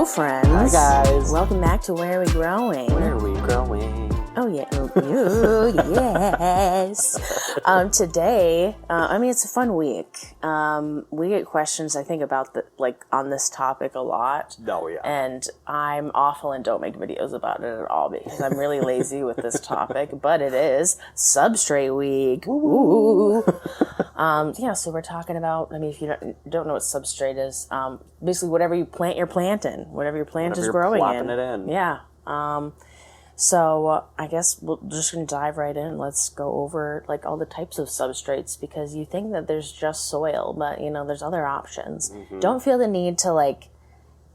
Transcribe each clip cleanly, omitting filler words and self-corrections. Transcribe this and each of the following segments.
friends. Hi, guys. Welcome back to Where Are We Growing? Where are we growing? Oh, yeah. Oh, yes. Today, it's a fun week. We get questions, I think, about on this topic a lot. Oh, yeah. And I'm awful and don't make videos about it at all because I'm really lazy with this topic. But it is Substrate Week. Ooh. So we're talking about, if you don't know what substrate is, basically whatever you plant, you're planting. Whatever your plant is growing in. It in. Yeah. So I guess we're just going to dive right in. Let's go over all the types of substrates because you think that there's just soil, but there's other options. Mm-hmm. Don't feel the need to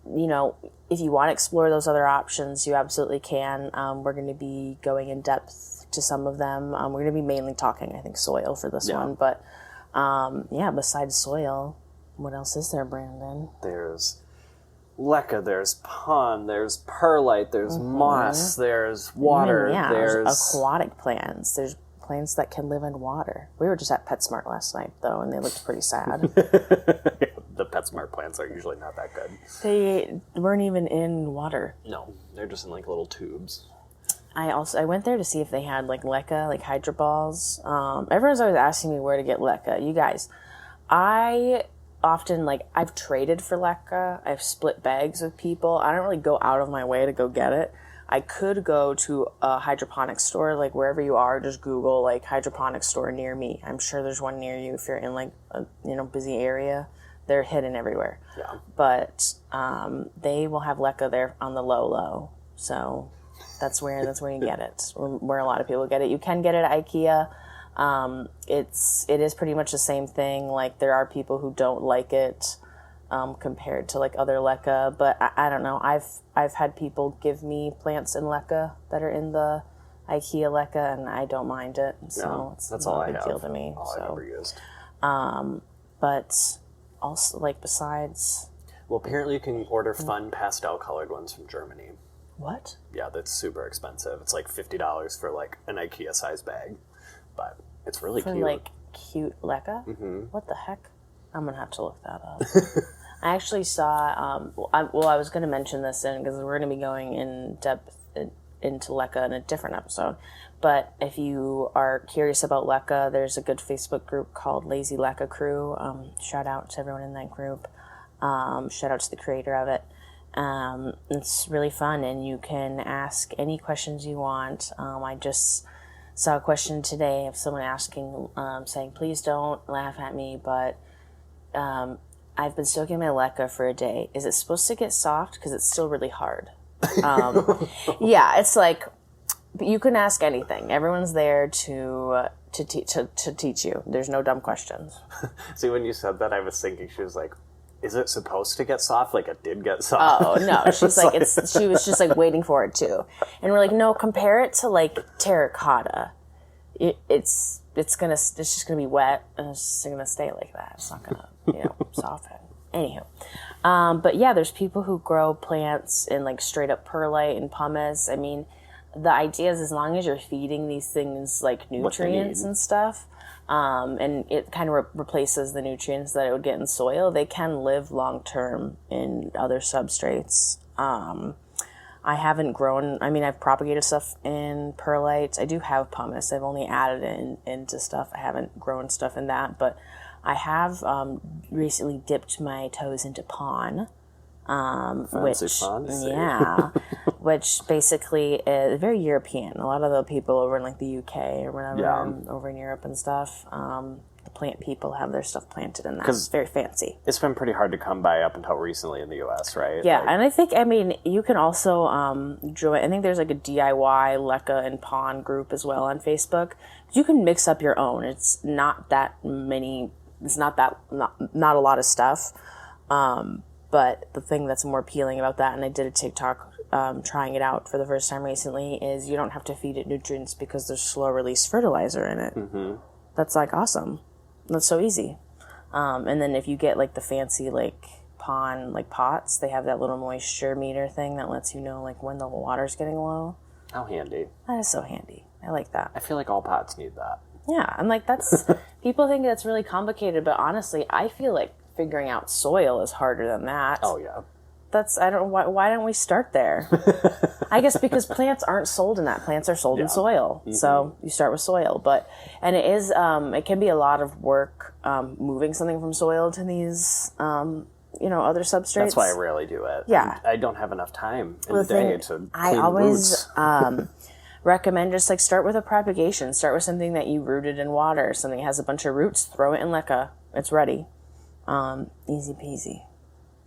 if you want to explore those other options, you absolutely can. We're going to be going in depth to some of them. We're going to be mainly talking, I think, soil for this one, but besides soil, what else is there, Brandon? There's leca, there's pond, there's perlite, there's moss, there's water, there's aquatic plants. There's plants that can live in water. We were just at PetSmart last night, though, and they looked pretty sad. The PetSmart plants are usually not that good. They weren't even in water. No, they're just in little tubes. I went there to see if they had leca, hydro balls. Everyone's always asking me where to get leca. You guys, I often I've traded for leca. I've split bags with people. I don't really go out of my way to go get it. I could go to a hydroponic store, wherever you are. Just Google hydroponic store near me. I'm sure there's one near you if you're in a busy area. They're hidden everywhere. Yeah. But they will have leca there on the low. So that's where you get it. Where a lot of people get it. You can get it at IKEA. It is pretty much the same thing. There are people who don't like it compared to other leca, but I don't know. I've had people give me plants in leca that are in the IKEA leca, and I don't mind it. So that's not a big deal to me. All I've ever used. But also besides. Well, apparently you can order fun pastel colored ones from Germany. What? Yeah, that's super expensive. It's $50 for an IKEA size bag. But it's really cute. Cute leca? Mm-hmm. What the heck? I'm going to have to look that up. I actually saw, I was going to mention this because we're going to be going in depth into leca in a different episode. But if you are curious about leca, there's a good Facebook group called Lazy Leca Crew. Shout out to everyone in that group. Shout out to the creator of it. It's really fun, and you can ask any questions you want. I just saw a question today of someone asking, saying, please don't laugh at me, but I've been soaking my leca for a day. Is it supposed to get soft? Because it's still really hard. Yeah, it's you can ask anything. Everyone's there to teach you. There's no dumb questions. See, when you said that, I was thinking, she was like, is it supposed to get soft? It did get soft. Oh, no. She's she was just waiting for it to. And we're no, compare it to terracotta. It's just gonna be wet and it's just gonna stay like that. It's not gonna, soften. Anywho. But yeah, there's people who grow plants in straight up perlite and pumice. The idea is as long as you're feeding these things nutrients and stuff, and it kind of replaces the nutrients that it would get in soil, they can live long term in other substrates. I haven't grown, I've propagated stuff in perlite. I do have pumice. I've only added it into stuff. I haven't grown stuff in that, but I have recently dipped my toes into pon. Which basically is very European. A lot of the people over in the UK or whatever, over in Europe and stuff, the plant people have their stuff planted in that. It's very fancy. It's been pretty hard to come by up until recently in the US, right? Yeah, and I think, you can also join, I think there's a DIY leca and pon group as well on Facebook. You can mix up your own. It's not that many, not a lot of stuff. But the thing that's more appealing about that, and I did a TikTok trying it out for the first time recently, is you don't have to feed it nutrients because there's slow-release fertilizer in it. Mm-hmm. That's, awesome. That's so easy. And then if you get, the fancy, pond, pots, they have that little moisture meter thing that lets you know, when the water's getting low. How handy. That is so handy. I like that. I feel like all pots need that. Yeah, and that's, people think that's really complicated, but honestly, I feel like figuring out soil is harder than that. Oh, yeah. I don't know, why don't we start there? I guess because plants aren't sold in that. Plants are sold in soil. Mm-hmm. So you start with soil. And it is, it can be a lot of work moving something from soil to these, other substrates. That's why I rarely do it. Yeah. I don't have enough time in the day to clean I always roots. recommend just start with a propagation. Start with something that you rooted in water. Something that has a bunch of roots. Throw it in leca. It's ready. Easy peasy.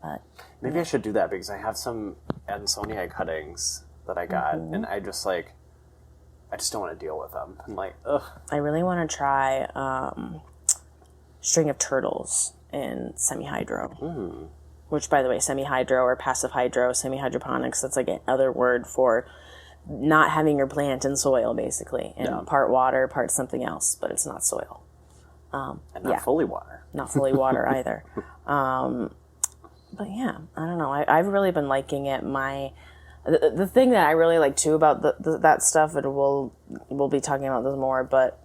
But maybe I should do that because I have some Ansonii cuttings that I got, and I just don't want to deal with them. I'm like, ugh. I really want to try string of turtles in semi-hydro. Which, by the way, semi-hydro or passive hydro, semi-hydroponics, that's like another word for not having your plant in soil, basically. And part water, part something else, but it's not soil. And not fully water. Not fully water either. But yeah, I don't know. I've really been liking it. The thing that I really like too about that stuff, and we'll be talking about this more, but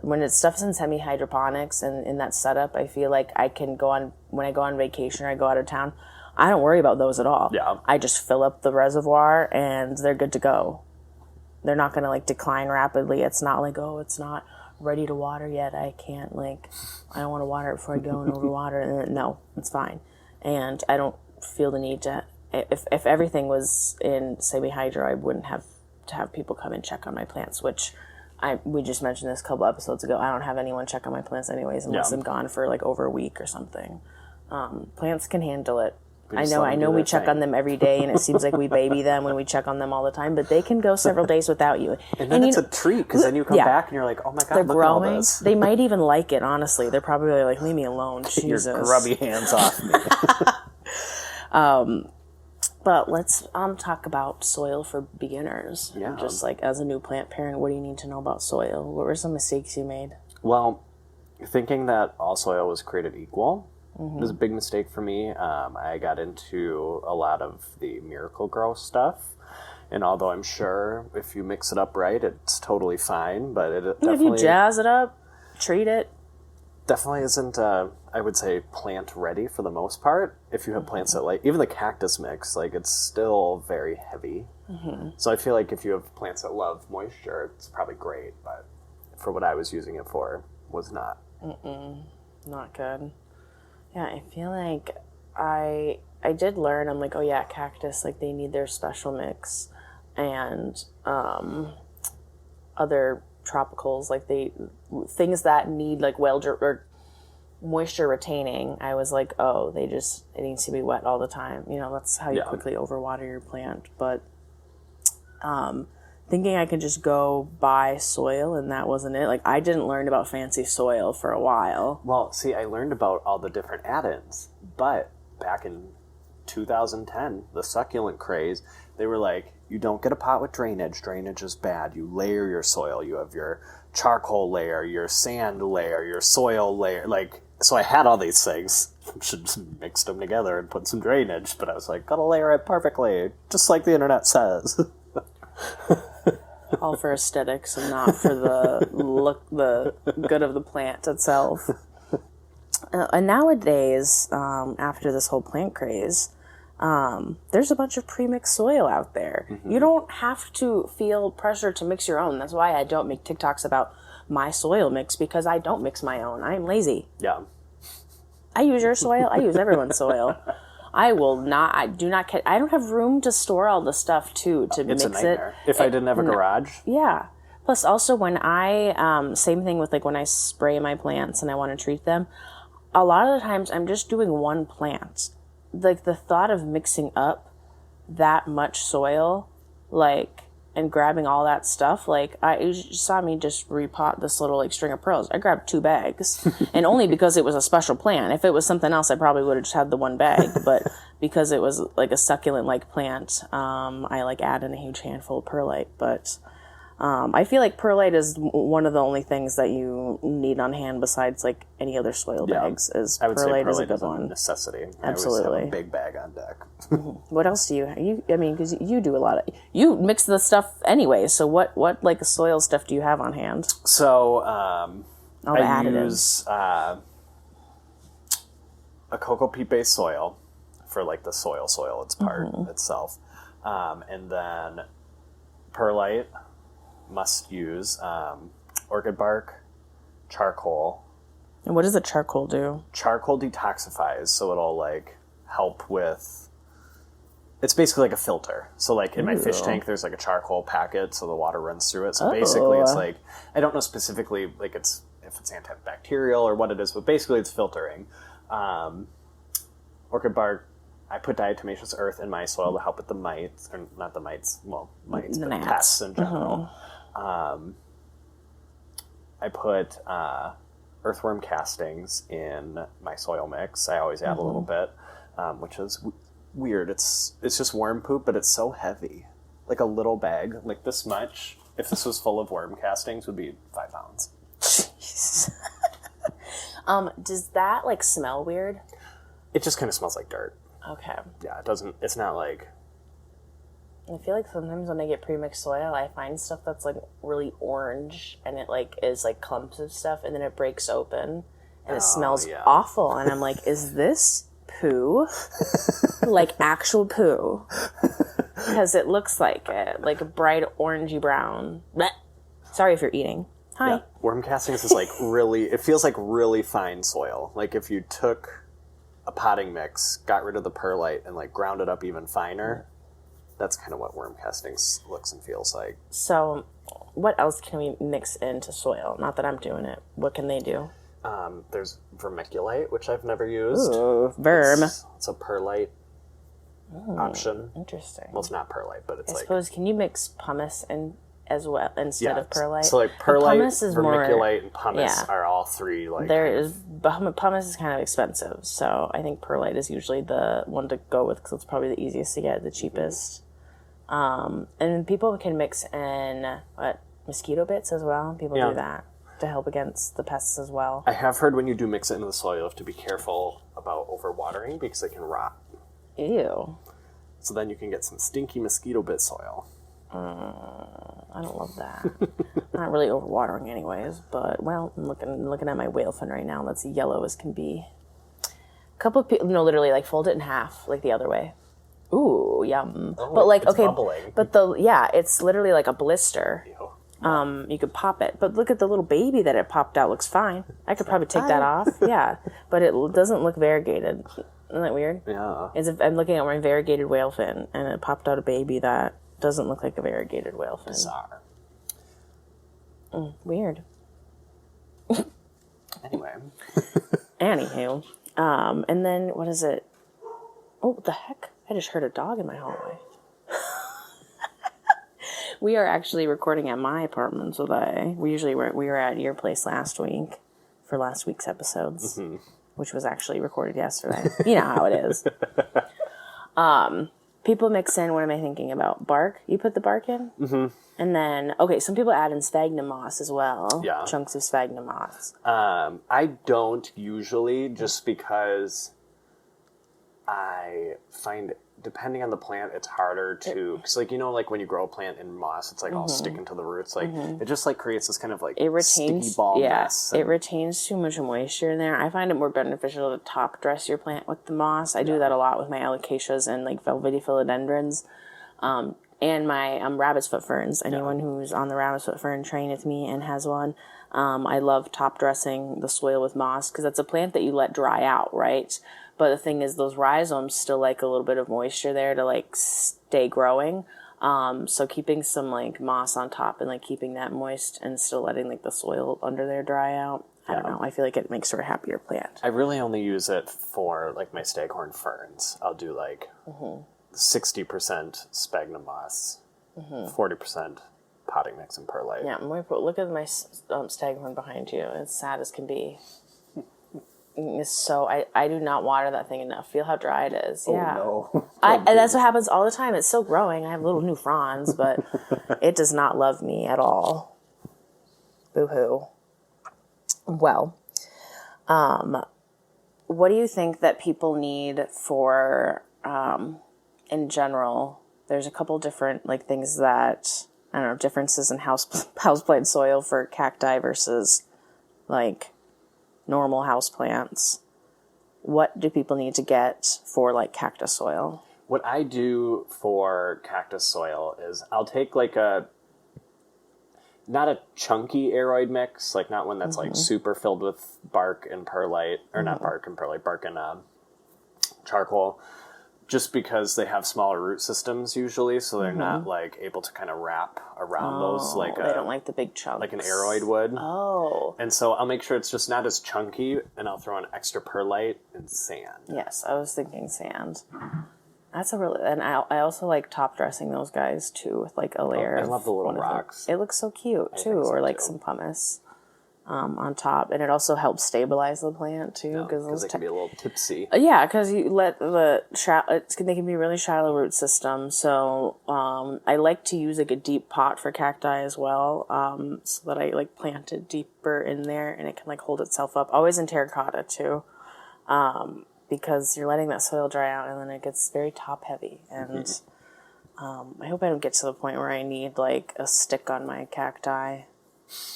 when it's stuff's in semi-hydroponics and in that setup, I feel like I can go on, when I go on vacation or I go out of town, I don't worry about those at all. Yeah. I just fill up the reservoir and they're good to go. They're not going to decline rapidly. It's not it's not ready to water yet. I can't I don't want to water it before I go and overwater it. No, it's fine. And I don't feel the need to, if everything was in semi-hydro, I wouldn't have to have people come and check on my plants, which we just mentioned this a couple episodes ago. I don't have anyone check on my plants anyways unless I'm gone for over a week or something. Plants can handle it. I know we check on them every day and it seems like we baby them when we check on them all the time, but they can go several days without you. And then it's a treat because then you come back and you're like, oh my God, they're look growing. At all this. They might even like it, honestly. They're probably like, leave me alone. Jesus. Your grubby hands off me. But let's talk about soil for beginners. Yeah. Just as a new plant parent, what do you need to know about soil? What were some mistakes you made? Well, thinking that all soil was created equal was a big mistake for me. I got into a lot of the Miracle-Gro stuff. And although I'm sure if you mix it up right, it's totally fine. But it definitely... If you jazz it up, treat it. Definitely isn't, I would say, plant ready for the most part. If you have plants that even the cactus mix, it's still very heavy. So I feel like if you have plants that love moisture, it's probably great. But for what I was using it for, was not. Not good. Yeah, I feel like I did learn. I'm like, oh yeah, cactus, they need their special mix, and other tropicals, things that need or moisture retaining. I was like, oh, it needs to be wet all the time. That's how you quickly overwater your plant. But thinking I could just go buy soil and that wasn't it. I didn't learn about fancy soil for a while. Well, see, I learned about all the different add-ins, but back in 2010, the succulent craze, they were like, you don't get a pot with drainage. Drainage is bad. You layer your soil. You have your charcoal layer, your sand layer, your soil layer. So I had all these things. Should just mix them together and put some drainage. But I was like, gotta layer it perfectly, just like the internet says. All for aesthetics and not for the good of the plant itself. And nowadays, after this whole plant craze, there's a bunch of pre-mixed soil out there. You don't have to feel pressure to mix your own. That's why I don't make TikToks about my soil mix, because I don't mix my own. I'm lazy. Yeah. I use your soil. I use everyone's soil. I don't have room to store all the stuff to mix it. It's a nightmare. If I didn't have a garage. Yeah. Plus also when same thing with when I spray my plants and I want to treat them, a lot of the times I'm just doing one plant. The thought of mixing up that much soil, and grabbing all that stuff, you saw me just repot this little string of pearls. I grabbed 2 bags, and only because it was a special plant. If it was something else, I probably would have just had the 1 bag, but because it was a succulent plant, I add in a huge handful of perlite. But I feel like perlite is one of the only things that you need on hand besides any other soil bags. I would say perlite is a perlite good is a one. necessity. Absolutely. I always have a big bag on deck. What else do you because you do a lot of, you mix the stuff anyway, so what soil stuff do you have on hand? So all the I additives. use a cocoa peat based soil for like the soil. It's part itself. And then perlite, must use, orchid bark, charcoal. And what does the charcoal do? Charcoal detoxifies, so it'll like help with. It's basically like a filter. So like in my fish tank, there's like a charcoal packet, so the water runs through it. So basically, it's like, I don't know specifically like if it's antibacterial or what it is, but basically it's filtering. Orchid bark. I put diatomaceous earth in my soil to help with the mites, or not the mites, well, mites, but pests in general. I put earthworm castings in my soil mix. I always add a little bit, which is weird. It's just worm poop, but it's so heavy. Like a little bag, like this much, if this was full of worm castings, would be 5 pounds. Jeez. Does that like smell weird? It just kind of smells like dirt. Okay. Yeah, it doesn't, it's not like... I feel like sometimes when I get pre-mixed soil, I find stuff that's like really orange and it like is like clumps of stuff and then it breaks open and it smells awful. And I'm like, is this poo? Like actual poo? Because it looks like it. Like a bright orangey brown. Blech. Sorry if you're eating. Hi. Yeah. Worm castings is like really, it feels like really fine soil. Like if you took a potting mix, got rid of the perlite, and like ground it up even finer, that's kind of what worm castings looks and feels like. So what else can we mix into soil? Not that I'm doing it. What can they do? There's vermiculite, which I've never used. Ooh, verm. It's a perlite option. Interesting. Well, it's not perlite, but it's I suppose, can you mix pumice in as well instead of perlite? So like perlite, vermiculite, and pumice are all three like... Pumice is kind of expensive, so I think perlite is usually the one to go with because it's probably the easiest to get, the cheapest. And people can mix in mosquito bits as well. People do that to help against the pests as well. I have heard when you do mix it into the soil, you have to be careful about overwatering because it can rot. Ew. So then you can get some stinky mosquito bit soil. I don't love that. Not really overwatering anyways, but well, I'm looking at my whale fin right now. That's yellow as can be. A couple of people, literally like fold it in half, like the other way. Ooh, yum. Oh, but like, it's okay, bubbling. But it's literally like a blister. Ew. You could pop it, but look at the little baby that it popped out. Looks fine. I could probably take that off. Yeah, but it doesn't look variegated. Isn't that weird? Yeah. I'm looking at my variegated whale fin, and it popped out a baby that doesn't look like a variegated whale fin. Bizarre. Weird. Anyway. Anywho. And then, what is it? Oh, what the heck? I just heard a dog in my hallway. We are actually recording at my apartment today. We were at your place last week for last week's episodes, which was actually recorded yesterday. You know how it is. People mix in, what am I thinking about? Bark? You put the bark in? Mm-hmm. And then, some people add in sphagnum moss as well. Yeah. Chunks of sphagnum moss. I don't usually, just because I find, depending on the plant, it's harder to, because like when you grow a plant in moss, it's like all sticking to the roots. Like it just like creates this kind of like sticky ball mess. It retains too much moisture in there. I find it more beneficial to top dress your plant with the moss. I do that a lot with my alocasias and like velvety philodendrons. And my rabbit's foot ferns. Anyone who's on the rabbit's foot fern train with me and has one, I love top dressing the soil with moss because it's a plant that you let dry out, right? But the thing is, those rhizomes still like a little bit of moisture there to like stay growing. So keeping some like moss on top and like keeping that moist and still letting like the soil under there dry out. I don't know. I feel like it makes for a happier plant. I really only use it for like my staghorn ferns. I'll do like 60% sphagnum moss, 40% potting mix and perlite. Yeah, look at my staghorn behind you. It's sad as can be. It's so I do not water that thing enough. Feel how dry it is. Yeah. Oh, no. And that's what happens all the time. It's still growing. I have little new fronds, but it does not love me at all. Boo-hoo. Well, what do you think that people need for, in general? There's a couple different like things that, I don't know, differences in houseplant soil for cacti versus like normal houseplants. what do people need to get for like cactus soil? What I do for cactus soil is I'll take like not a chunky aroid mix, like not one that's like super filled with bark and perlite, or not bark and perlite, bark and charcoal, just because they have smaller root systems usually, so they're not like able to kind of wrap around those like they don't like the big chunks. Like an aroid would. Oh. And so I'll make sure it's just not as chunky, and I'll throw in extra perlite and sand. Yes, I was thinking sand. That's a really, and I also like top dressing those guys too with like a layer. I love the little rocks. It looks so cute too, or like some pumice on top, and it also helps stabilize the plant too because they can be a little tipsy. Yeah, because you let they can be really shallow root system. So I like to use like a deep pot for cacti as well, so that I like plant it deeper in there and it can like hold itself up. Always in terracotta too. Because you're letting that soil dry out and then it gets very top heavy. And I hope I don't get to the point where I need like a stick on my cacti.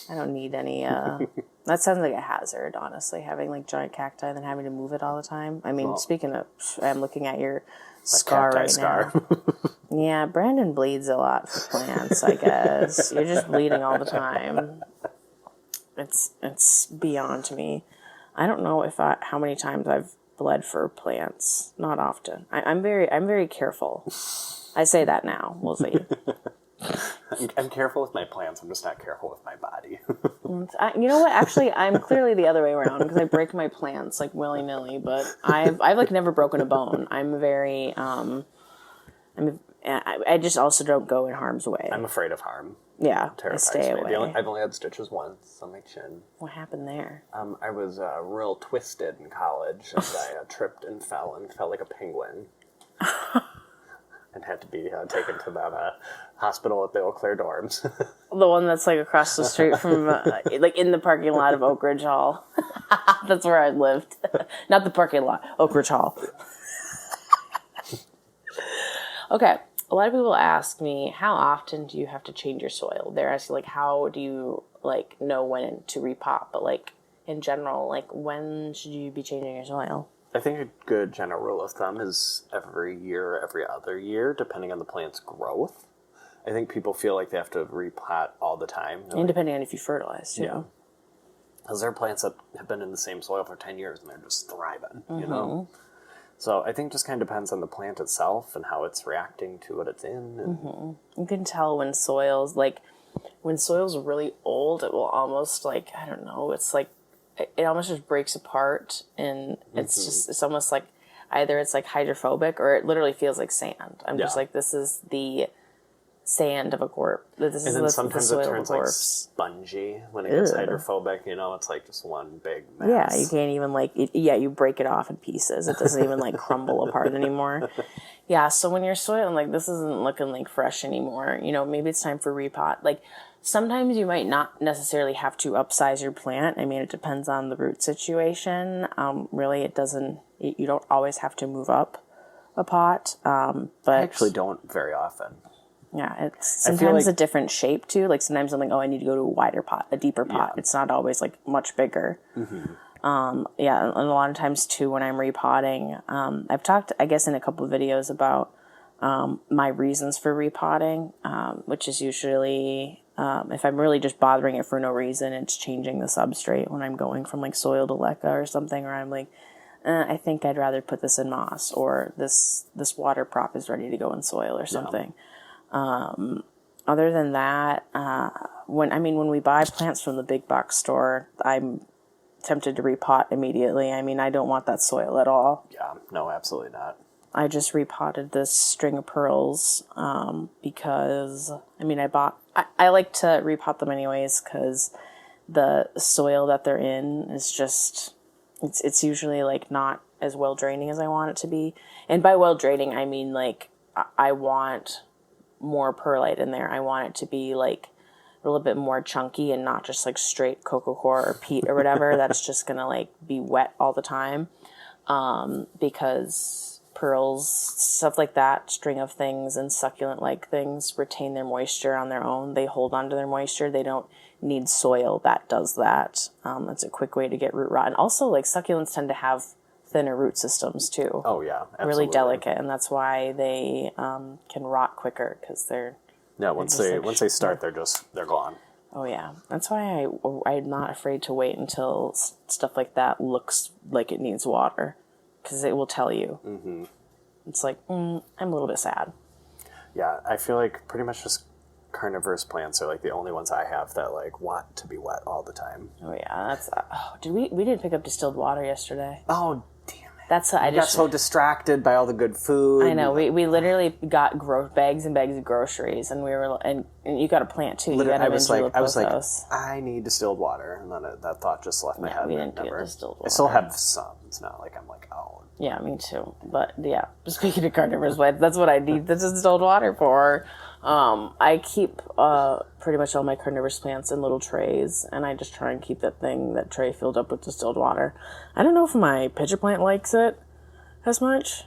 I don't need any, that sounds like a hazard, honestly, having like giant cacti and then having to move it all the time. I mean, speaking of, I'm looking at your scar right now. Yeah, Brandon bleeds a lot for plants, I guess. You're just bleeding all the time. It's beyond me. I don't know how many times I've bled for plants. Not often. I'm very careful. I say that now. We'll see. I'm careful with my plants. I'm just not careful with my body. You know what? Actually, I'm clearly the other way around because I break my plants like willy nilly. But I've like never broken a bone. I'm very I just also don't go in harm's way. I'm afraid of harm. Yeah, I Terrifies stay me. away. I've only had stitches once on my chin. What happened there? I was real twisted in college, and I tripped and fell like a penguin. And had to be taken to that hospital at the Eau Claire dorms. The one that's like across the street from, like in the parking lot of Oak Ridge Hall. That's where I lived. Not the parking lot, Oak Ridge Hall. Okay. A lot of people ask me, how often do you have to change your soil? They're asking, like, how do you, like, know when to repot? But, like, in general, like, when should you be changing your soil? I think a good general rule of thumb is every year, every other year, depending on the plant's growth. I think people feel like they have to repot all the time. And depending on if you fertilize, too. Yeah. Because there are plants that have been in the same soil for 10 years and they're just thriving, you know? So I think it just kind of depends on the plant itself and how it's reacting to what it's in. And You can tell when soil's really old, it will almost like, I don't know, it's like, it almost just breaks apart and it's almost like either it's like hydrophobic or it literally feels like sand. I'm just like, this is the sand of a corpse. And then sometimes it turns like spongy when it gets hydrophobic, you know, it's like just one big mess. Yeah, you can't even like, you break it off in pieces. It doesn't even like crumble apart anymore. Yeah, so when your soil, like, this isn't looking like fresh anymore, you know, maybe it's time for repot. Like, sometimes you might not necessarily have to upsize your plant. I mean, it depends on the root situation. Really, you don't always have to move up a pot. But I actually don't very often. Yeah, it's sometimes a different shape too. Like sometimes I'm like, oh, I need to go to a wider pot, a deeper pot. It's not always like much bigger. And a lot of times too when I'm repotting, I've talked, I guess, in a couple of videos about my reasons for repotting, which is usually if I'm really just bothering it for no reason, it's changing the substrate when I'm going from like soil to leca or something, or I'm like, I think I'd rather put this in moss, or this water prop is ready to go in soil or something. Other than that, when we buy plants from the big box store, I'm tempted to repot immediately. I mean, I don't want that soil at all. Yeah, no, absolutely not. I just repotted this string of pearls, because, I mean, I like to repot them anyways, because the soil that they're in is just, it's usually like not as well draining as I want it to be. And by well draining, I mean like, I want more perlite in there. I want it to be like a little bit more chunky and not just like straight coco coir or peat or whatever that's just gonna like be wet all the time, because pearls, stuff like that, string of things and succulent like things retain their moisture on their own. They hold on to their moisture. They don't need soil that does that. That's a quick way to get root rot. And also like succulents tend to have thinner root systems too. Oh yeah, absolutely. Really delicate, and that's why they can rot quicker because they're once they start, they're gone. Oh yeah, that's why I'm not afraid to wait until stuff like that looks like it needs water, because it will tell you. Mm-hmm. It's like I'm a little bit sad. Yeah, I feel like pretty much just carnivorous plants are like the only ones I have that like want to be wet all the time. Oh yeah, that's. We didn't pick up distilled water yesterday. Oh damn it! That's I got so distracted by all the good food. I know. We literally got bags and bags of groceries, and we were and you got a plant too. I was like, I need distilled water, and then that thought just left my head. We didn't get distilled water. I still have some. It's not like I'm like, oh. Yeah, me too. But yeah, speaking of carnivorous plants, that's what I need the distilled water for. I keep pretty much all my carnivorous plants in little trays, and I just try and keep that tray filled up with distilled water. I don't know if my pitcher plant likes it as much.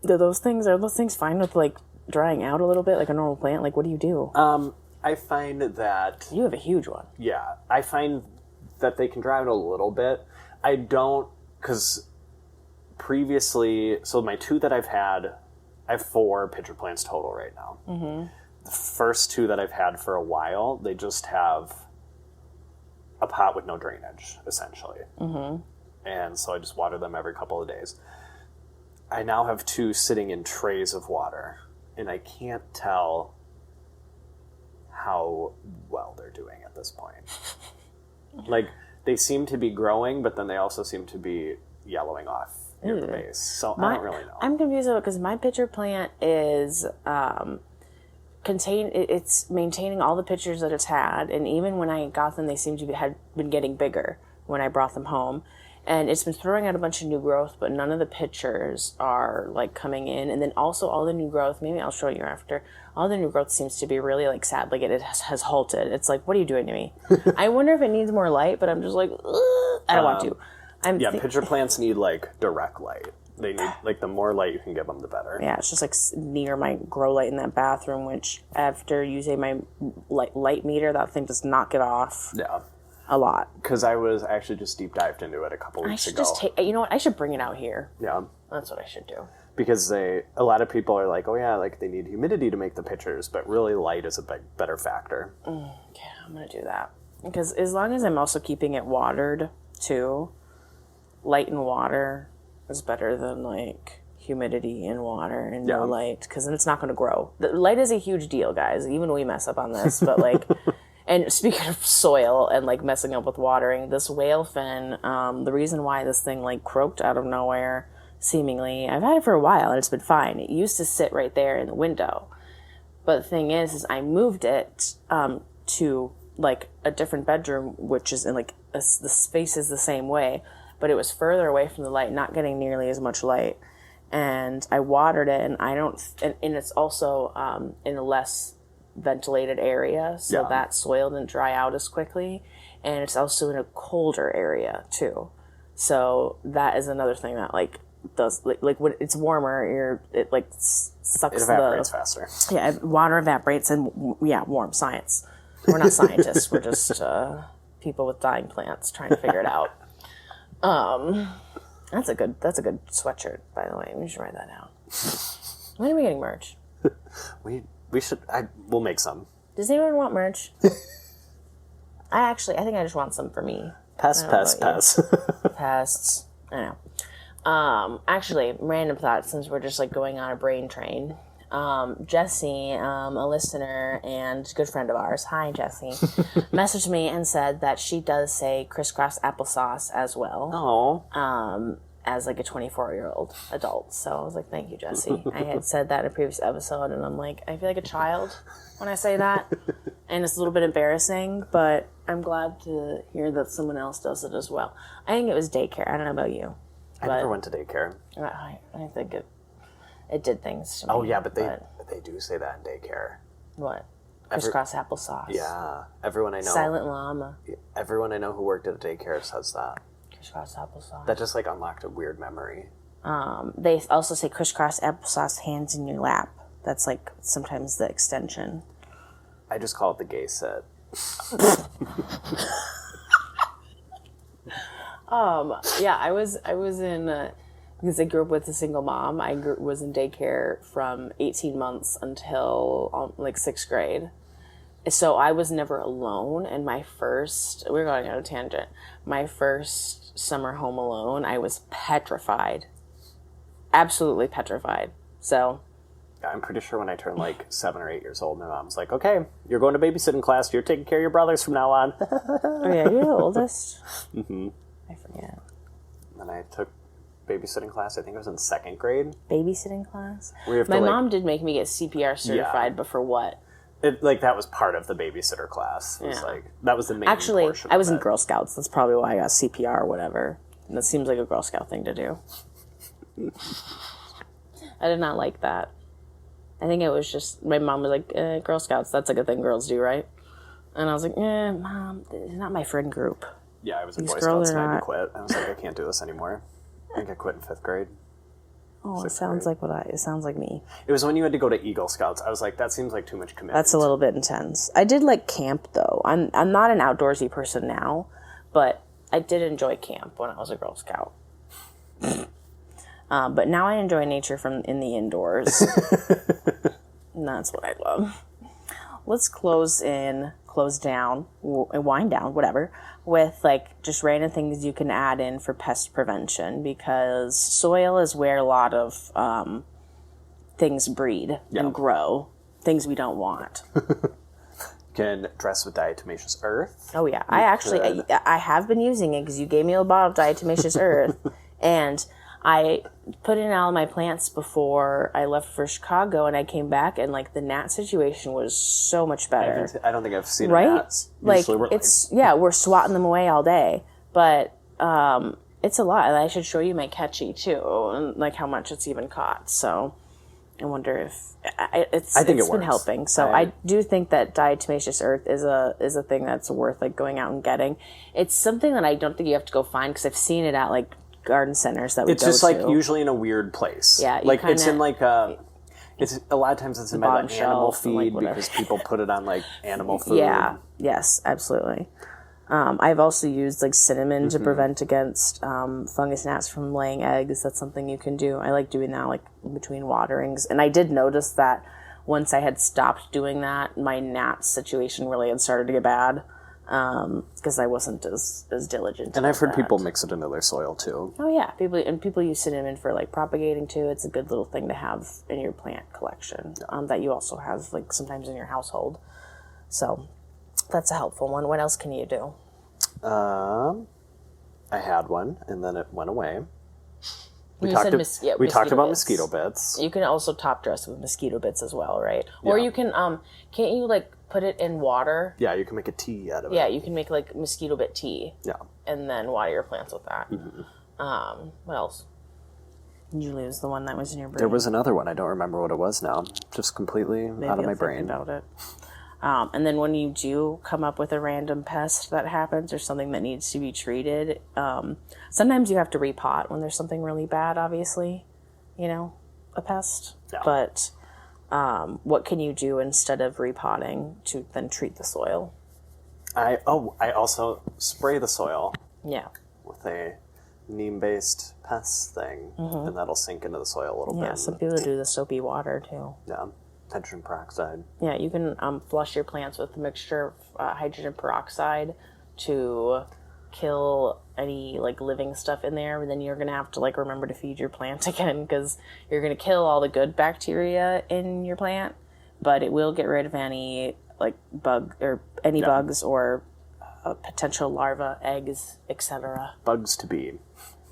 Are those things fine with like drying out a little bit like a normal plant? Like, what do you do? I find that you have a huge one. Yeah, I find that they can dry out a little bit. I don't, because previously, so my 2 that I've had, I have 4 pitcher plants total right now. Mm-hmm. The first 2 that I've had for a while, they just have a pot with no drainage, essentially. Mm-hmm. And so I just water them every couple of days. I now have 2 sitting in trays of water, and I can't tell how well they're doing at this point. Like, they seem to be growing, but then they also seem to be yellowing off near the base. So I don't really know. I'm confused because my pitcher plant is it's maintaining all the pitchers that it's had, and even when I got them, they seem to had been getting bigger when I brought them home. And it's been throwing out a bunch of new growth, but none of the pitchers are like coming in. And then also all the new growth, maybe I'll show you after, all the new growth seems to be really like sad, like it has halted. It's like, what are you doing to me? I wonder if it needs more light, but I'm just like, I don't want to. Pitcher plants need like direct light. They need like the more light you can give them, the better. Yeah, it's just like near my grow light in that bathroom, which after using my light meter, that thing does not get off. Yeah. A lot. Because I was actually just deep dived into it a couple weeks ago. You know what? I should bring it out here. Yeah. That's what I should do. Because a lot of people are like, oh yeah, like they need humidity to make the pitchers, but really light is a better factor. Yeah, I'm going to do that. Because as long as I'm also keeping it watered too, light and water is better than like humidity and water and no light. Because then it's not going to grow. The light is a huge deal, guys. Even we mess up on this, but like... And speaking of soil and like messing up with watering, this whale fin, the reason why this thing like croaked out of nowhere, seemingly, I've had it for a while and it's been fine. It used to sit right there in the window. But the thing is I moved it to like a different bedroom, which is in like the space is the same way, but it was further away from the light, not getting nearly as much light. And I watered it, and and it's also in a less ventilated area, so that soil didn't dry out as quickly, and it's also in a colder area too, so that is another thing that like does like when it's warmer, it like sucks, it evaporates faster. Water evaporates, and warm science. We're not scientists. We're just people with dying plants trying to figure it out. That's a good sweatshirt, by the way. We should write that down. When are we getting merch? We should. We'll make some. Does anyone want merch? I think I just want some for me. Pests. Pests. I know. Actually, random thought, since we're just like going on a brain train. Jessie, a listener and good friend of ours, hi Jessie, messaged me and said that she does say crisscross applesauce as well. Oh. As like a 24-year-old adult. So I was like, thank you, Jessie. I had said that in a previous episode, and I'm like, I feel like a child when I say that. And it's a little bit embarrassing, but I'm glad to hear that someone else does it as well. I think it was daycare. I don't know about you. I never went to daycare. I think it did things to me. Oh, yeah, but they do say that in daycare. What? Crisscross applesauce. Yeah. Everyone I know. Silent llama. Everyone I know who worked at a daycare says that. Crisscross applesauce. That just like unlocked a weird memory. They also say crisscross applesauce, hands in your lap. That's like sometimes the extension. I just call it the gay set. I was in because I grew up with a single mom. Was in daycare from 18 months until like 6th grade. So I was never alone. And we're going on a tangent. My first summer home alone, I was petrified. Absolutely petrified. So... I'm pretty sure when I turned like 7 or 8 years old, my mom's like, okay, you're going to babysitting class. You're taking care of your brothers from now on. Oh, yeah, you're the oldest. Mm-hmm. I forget. And I took babysitting class, I think it was in 2nd grade. Babysitting class? My mom did make me get CPR certified, but for what? That was part of the babysitter class. It was that was the main portion. I was in Girl Scouts. That's probably why I got CPR or whatever. And that seems like a Girl Scout thing to do. I did not like that. I think it was just, my mom was like, Girl Scouts, that's like a thing girls do, right? And I was like, Mom, it's not my friend group. Yeah, I was in Boy Scouts and I had to quit. I was like, I can't do this anymore. I think I quit in 5th grade. Oh, it sounds like it sounds like me. It was when you had to go to Eagle Scouts. I was like, that seems like too much commitment. That's a little bit intense. I did like camp though. I'm not an outdoorsy person now, but I did enjoy camp when I was a Girl Scout. But now I enjoy nature in the indoors. And that's what I love. Let's wind down, whatever, with like just random things you can add in for pest prevention, because soil is where a lot of things breed and grow, things we don't want. Can dress with diatomaceous earth. Oh yeah, I have been using it because you gave me a bottle of diatomaceous earth, and I put in all my plants before I left for Chicago, and I came back, and like the gnat situation was so much better. I don't think I've seen right? gnats. Like we're swatting them away all day, but it's a lot. And I should show you my catchy too, and like how much it's even caught. So I wonder if it's been helping. So I do think that diatomaceous earth is a thing that's worth like going out and getting. It's something that I don't think you have to go find, because I've seen it at like garden centers that we go to. It's just like usually in a weird place. Yeah, like it's in like it's a lot of times it's in by like animal feed, like because people put it on like animal food. Yeah. Yes, absolutely. I've also used like cinnamon to prevent against fungus gnats from laying eggs. That's something you can do. I like doing that like between waterings, and I did notice that once I had stopped doing that, my gnat situation really had started to get bad. Because I wasn't as diligent. And I've heard people mix it into their soil too. Oh yeah, people use cinnamon for like propagating too. It's a good little thing to have in your plant collection that you also have like sometimes in your household. So that's a helpful one. What else can you do? I had one and then it went away. We We talked about mosquito bits. You can also top dress with mosquito bits as well, right? Yeah. Or you can can't you like put it in water? Yeah, you can make a tea out of it. Yeah, you can make like mosquito bit tea. Yeah. And then water your plants with that. Mm-hmm. What else? Did you lose the one that was in your brain? There was another one. I don't remember what it was now. Just completely out of my brain. About it. And then when you do come up with a random pest that happens or something that needs to be treated, sometimes you have to repot when there's something really bad, obviously, a pest. Yeah. But what can you do instead of repotting to then treat the soil? I also spray the soil. Yeah. With a neem-based pest thing, and that'll sink into the soil a little bit. Yeah, some people do the soapy water, too. Yeah. Hydrogen peroxide. Yeah, you can flush your plants with a mixture of hydrogen peroxide to kill any like living stuff in there, and then you're gonna have to like remember to feed your plant again, because you're gonna kill all the good bacteria in your plant, but it will get rid of any like bug or any bugs or potential larvae, eggs, etc. Bugs to be.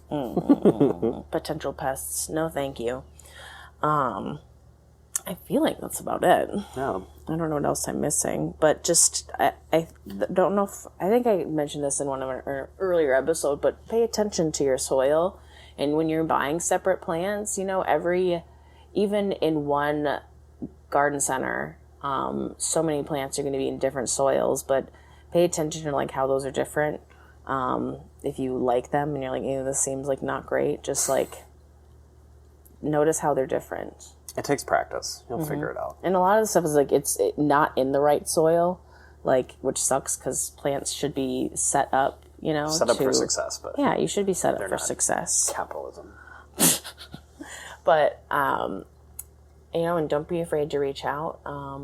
Potential pests. No, thank you. I feel like that's about it. Yeah. I don't know what else I'm missing, but just I don't know if I think I mentioned this in one of our earlier episode, but pay attention to your soil, and when you're buying separate plants, even in one garden center, so many plants are going to be in different soils, but pay attention to like how those are different. If you like them and you're like, this seems like not great, just like notice how they're different. It takes practice. You'll figure it out. And a lot of the stuff is like it's not in the right soil, like, which sucks because plants should be set up, Set up for success, but yeah, you should be set up for success. Capitalism. But, and don't be afraid to reach out.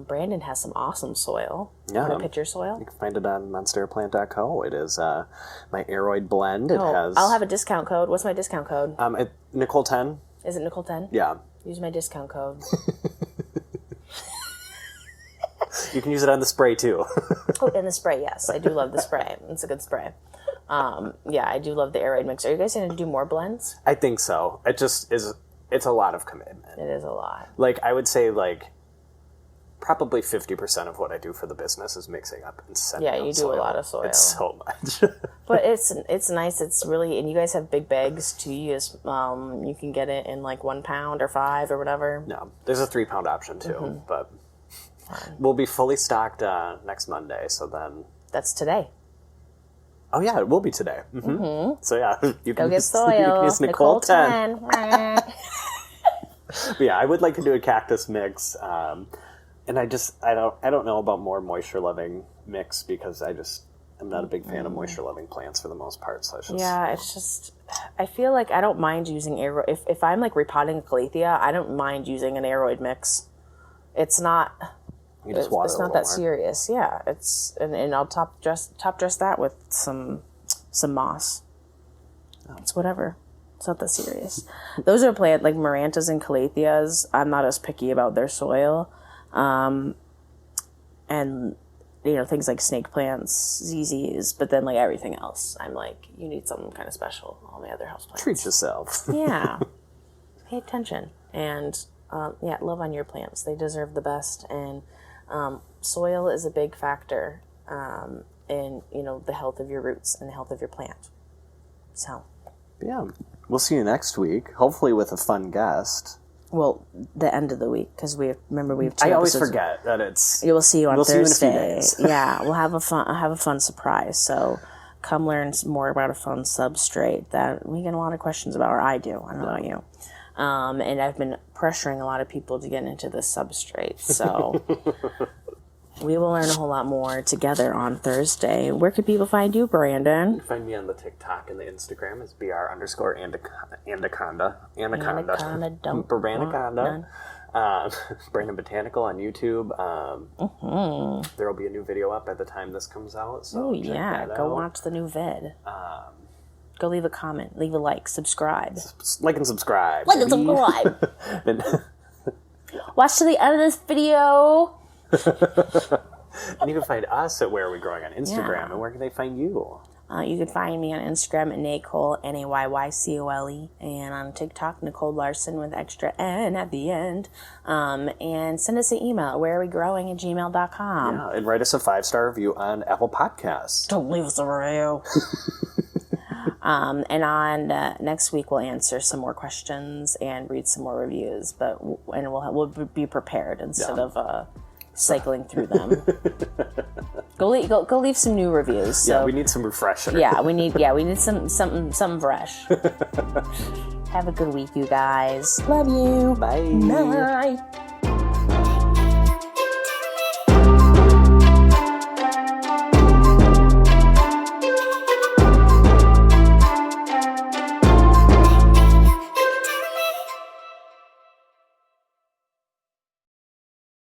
Brandon has some awesome soil. Yeah. Want to pitch your soil? You can find it on monsterairplant.co. It is my aeroid blend. It has. I'll have a discount code. What's my discount code? Nicole 10. Is it Nicole 10? Yeah. Use my discount code. You can use it on the spray too. Oh, and the spray, yes. I do love the spray. It's a good spray. Yeah, I do love the aeroid mix. Are you guys going to do more blends? I think so. It just is. It's a lot of commitment. It is a lot. Like, I would say, like, probably 50% of what I do for the business is mixing up and sending Yeah, you do soil. a lot of soil. It's so much. But it's nice. It's really, and you guys have big bags too. You can get it in like 1 pound or 5 or whatever. No, there's a 3-pound option too, but we'll be fully stocked next Monday. So then That's today. Oh yeah, it will be today. So yeah, you Go can get use, soil. you can use Nicole 10. 10. But yeah, I would like to do a cactus mix, and I don't know about more moisture loving mix because I'm not a big fan of moisture loving plants for the most part. So it's just, Yeah, it's just, I feel like I don't mind using aeroid. If I'm like repotting a calathea, I don't mind using an aeroid mix. It's not. you just water It's a not little that more. serious. Yeah, and I'll top dress that with some moss. It's whatever. It's not that serious. Those are plant like Marantas and Calatheas. I'm not as picky about their soil, and things like snake plants, ZZs. But then like everything else, I'm like, you need something kind of special. All the other houseplants. Treat yourself. Yeah, pay attention and love on your plants. They deserve the best, and soil is a big factor in the health of your roots and the health of your plant. So. Yeah, we'll see you next week. Hopefully with a fun guest. Well, the end of the week, because we have 2 I always episodes. forget that it's. You will see you on We'll see you in a few Thursday. days. Yeah, we'll have a fun surprise. So come learn some more about a fun substrate that we get a lot of questions about, or I do. I don't know about you. And I've been pressuring a lot of people to get into this substrate. So we will learn a whole lot more together on Thursday. Where can people find you, Brandon? Find me on the TikTok and the Instagram is BR_anaconda. Anaconda. Anaconda, don't Branaconda. Brandon Botanical on YouTube. There will be a new video up by the time this comes out. So Oh, check yeah. that Go out. watch the new vid. Go leave a comment. Leave a like. Subscribe. Like and subscribe. Like and subscribe. Watch to the end of this video. And you can find us at Where Are We Growing on Instagram. Yeah. And where can they find you? You can find me on Instagram at Nicole, Nayyycole, and on TikTok, Nicole Larson with extra N at the end. And send us an email at wherearewegrowing@gmail.com. Yeah, and write us a 5-star review on Apple Podcasts. Don't leave us a review. And on next week, we'll answer some more questions and read some more reviews, and we'll be prepared instead of cycling through them. Go leave some new reviews. So. Yeah, we need some refresher. Yeah, we need something fresh. Have a good week, you guys. Love you. Bye. Bye.